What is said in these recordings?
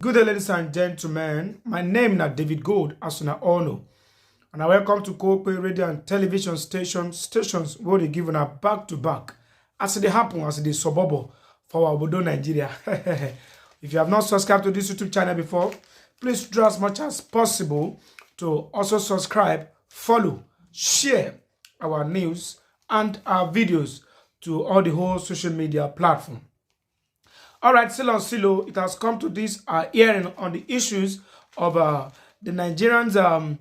Good day, ladies and gentlemen. My name is David Gold, as you all know. And I welcome to Cope Radio and Television stations where they give a back-to-back as they happen as the suburb for our Obodo, Nigeria. If you have not subscribed to this YouTube channel before, please do as much as possible to also subscribe, follow, share our news and our videos to all the whole social media platform. All right, still on Silo, it has come to this hearing on the issues of the Nigerians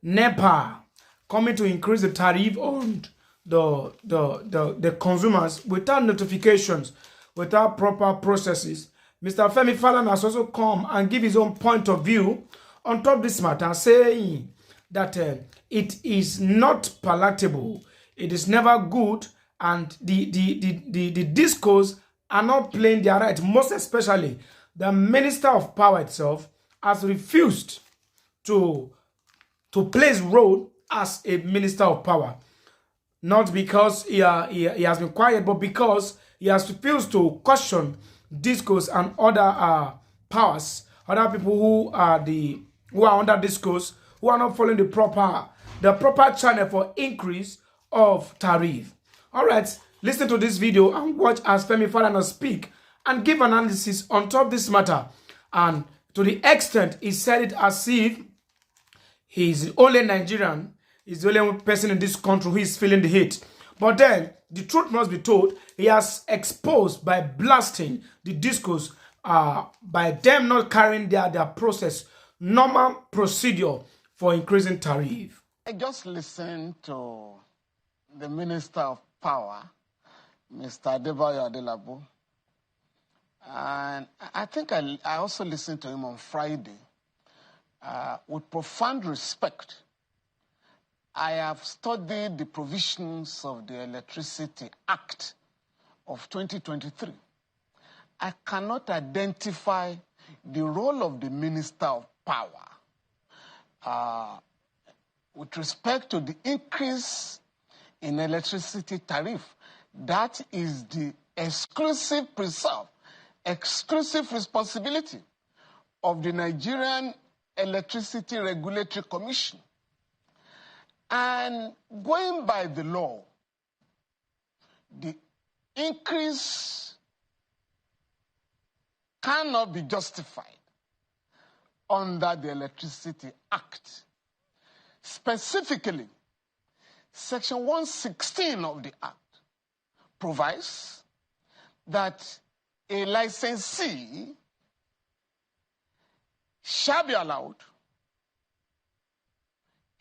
NEPA coming to increase the tariff on the consumers without notifications, without proper processes. Mr. FEMI FALANO has also come and give his own point of view on top of this matter, saying that it is not palatable, it is never good, and the discourse are not playing their right. Most especially, the Minister of Power itself has refused to play his role as a Minister of Power. Not because he has been quiet, but because he has refused to question discourse and other powers, other people who are under discourse, who are not following the proper channel for increase of tariff. All right. Listen to this video and watch as Femi Falana speak and give analysis on top of this matter. And to the extent he said it as if he's the only Nigerian, he's the only person in this country who is feeling the heat. But then, the truth must be told, he has exposed by blasting the discourse, by them not carrying their process, normal procedure for increasing tariff. I just listened to the Minister of Power, Mr. Davidgoldd-talker, and I think I also listened to him on Friday with profound respect. I have studied the provisions of the Electricity Act of 2023. I cannot identify the role of the Minister of Power with respect to the increase in electricity tariff. That is the exclusive responsibility of the Nigerian Electricity Regulatory Commission. And going by the law, the increase cannot be justified under the Electricity Act. Specifically, Section 116 of the Act provides that a licensee shall be allowed,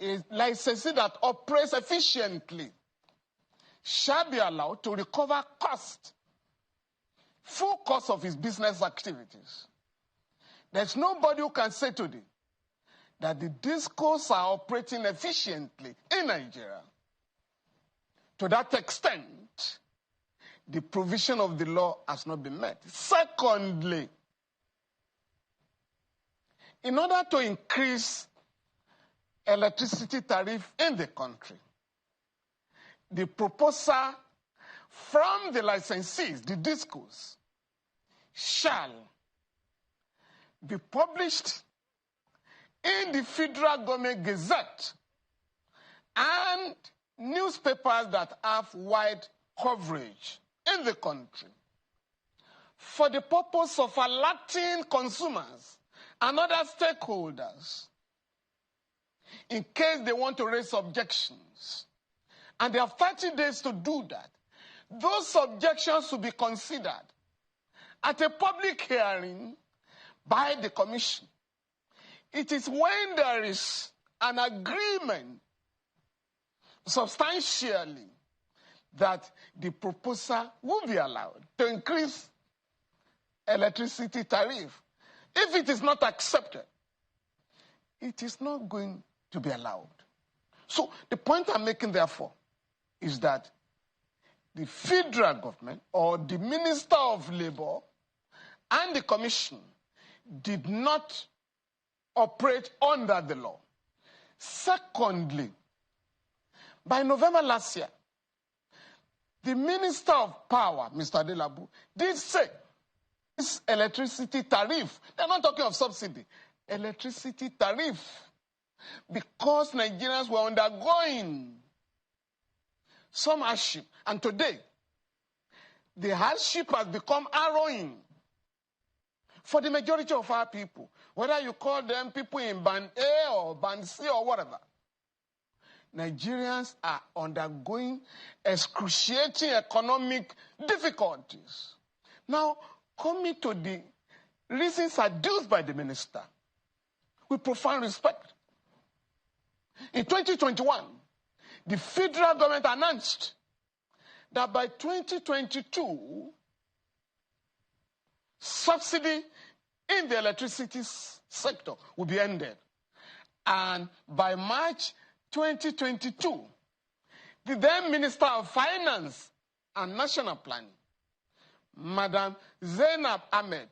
a licensee that operates efficiently shall be allowed to recover full cost of his business activities. There's nobody who can say today that the discos are operating efficiently in Nigeria. To that extent, the provision of the law has not been met. Secondly, in order to increase electricity tariff in the country, the proposal from the licensees, the discos, shall be published in the Federal Government Gazette and newspapers that have wide coverage in the country for the purpose of alerting consumers and other stakeholders in case they want to raise objections. And they have 30 days to do that. Those objections will be considered at a public hearing by the Commission. It is when there is an agreement substantially that the proposal will be allowed to increase electricity tariff. If it is not accepted, it is not going to be allowed. So the point I'm making, therefore, is that the federal government or the Minister of Labor and the Commission did not operate under the law. Secondly, by November last year, the Minister of Power, Mr. Adelabu, did say This electricity tariff, they're not talking of subsidy, electricity tariff, because Nigerians were undergoing some hardship. And today, the hardship has become harrowing for the majority of our people, whether you call them people in Band A or Band C or whatever. Nigerians are undergoing excruciating economic difficulties. Now, coming to the reasons adduced by the minister, with profound respect. In 2021, the federal government announced that by 2022, subsidy in the electricity sector will be ended. And by March 2022, the then Minister of Finance and National Planning, Madam Zainab Ahmed,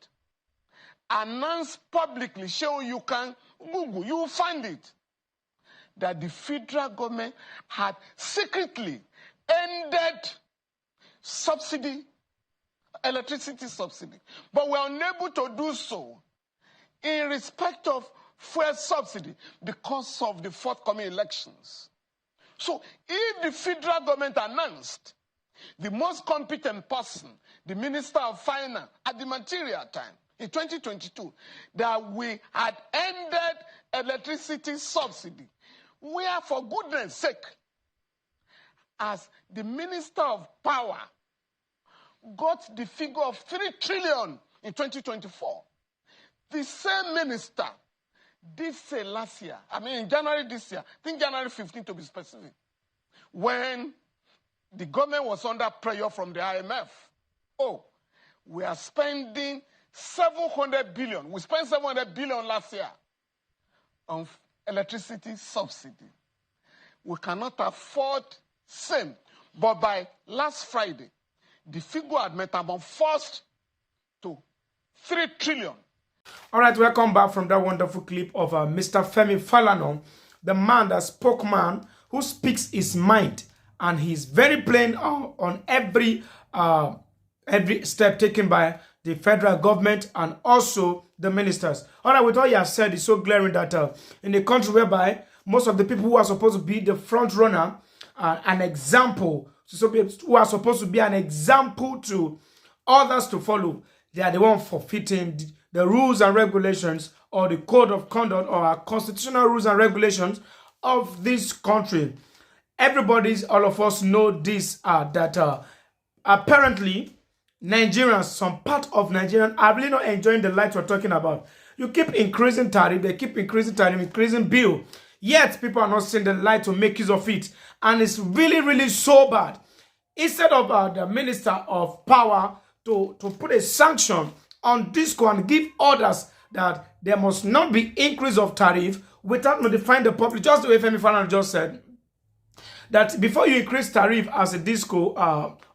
announced publicly, showing you can Google, you will find it, that the federal government had secretly ended subsidy, electricity subsidy, but were unable to do so in respect of fuel subsidy because of the forthcoming elections. So if the federal government announced, the most competent person, the Minister of Finance at the material time, in 2022, that we had ended electricity subsidy, where, for goodness sake, as the Minister of Power got the figure of 3 trillion in 2024, the same minister did say last year, in January this year, I think January 15 to be specific, when the government was under pressure from the IMF, we are spending 700 billion. We spent 700 billion last year on electricity subsidy. We cannot afford same. But by last Friday, the figure had metamorphosed to 3 trillion. All right, welcome back from that wonderful clip of Mr. Femi Falano, the man, the spokesman who speaks his mind, and he's very plain on every step taken by the federal government and also the ministers. All right, with all you have said, it's so glaring that in a country whereby most of the people who are supposed to be the front runner, an example, who are supposed to be an example to others to follow, they are the one forfeiting the rules and regulations or the code of conduct or our constitutional rules and regulations of this country. All of us know this, that apparently Nigerians, some part of Nigerians are really not enjoying the light we're talking about. You keep increasing tariff, they keep increasing tariff, increasing bill, yet people are not seeing the light to make use of it. And it's really, really so bad. Instead of the Minister of Power to put a sanction on Disco and give orders that there must not be increase of tariff without notifying the public, just the way FEMI Falano just said, that before you increase tariff as a Disco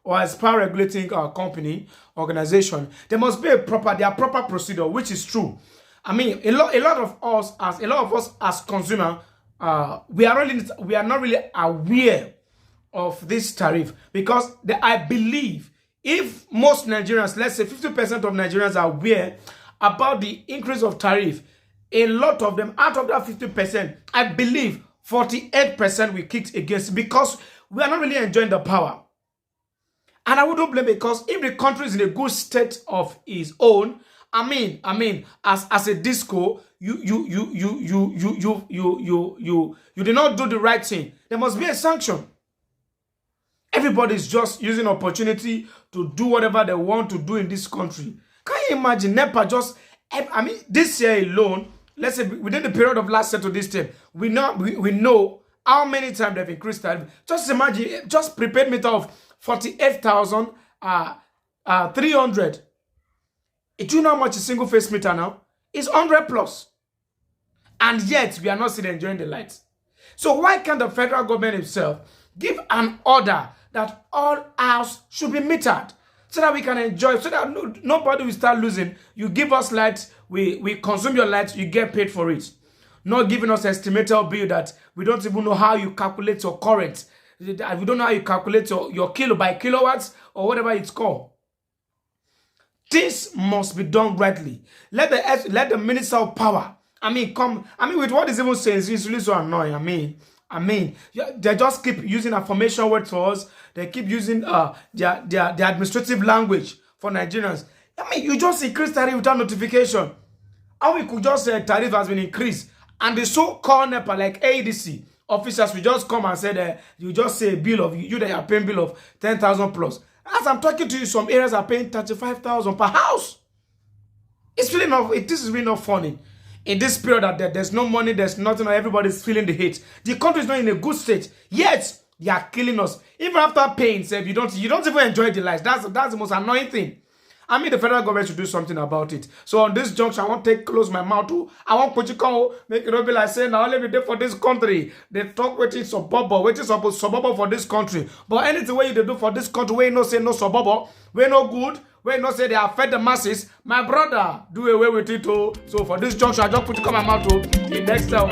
or as power regulating company, organization, there must be a proper procedure, which is true. A lot of us as consumer, we are not really aware of this tariff, because I believe if most Nigerians, let's say 50% of Nigerians, are aware about the increase of tariff, a lot of them, out of that 50%, I believe 48% we kicked against, because we are not really enjoying the power. And I wouldn't blame it, because if the country is in a good state of its own, as a Disco, you did not do the right thing, there must be a sanction. Everybody's just using opportunity to do whatever they want to do in this country. Can you imagine NEPA just, this year alone, let's say within the period of last year to this time, we know how many times they've increased tariff. Just imagine, just prepaid meter of 48,300. Do you know how much a single face meter now? It's 100 plus. And yet, we are not still enjoying the lights. So why can't the federal government itself give an order that all house should be metered, so that we can enjoy, so that nobody will start losing? You give us lights, we consume your lights, you get paid for it. Not giving us estimated bill that we don't even know how you calculate your current. We don't know how you calculate your kilo by kilowatts or whatever it's called. Things must be done rightly. Let the minister of power, with what is even saying, it's really so annoying. They just keep using affirmation words for us. They keep using their administrative language for Nigerians. You just increase tariff without notification. How we could just say tariff has been increased, and the so-called NEPA, like ADC officers, will just come and say that you just say a bill of you that are paying bill of 10,000 plus. As I'm talking to you, some areas are paying 35,000 per house. It's really not. This is really not funny. In this period that there's no money, there's nothing, everybody's feeling the hate. The country is not in a good state. Yet they are killing us. Even after paying, you don't even enjoy the life. That's the most annoying thing. The federal government should do something about it. So on this junction, I want to close my mouth too. I want to make it not be like saying, now let me do for this country. They talk with it suburb for this country. But anything way they do for this country, we no say no suburb, we no good, we no say they affect the masses. My brother, do away with it too. So for this junction, I just put my mouth too. The next time,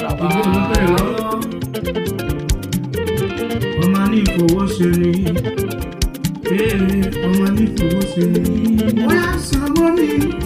ọmọ ní fowó sí ni wọ́n á sanwó mi.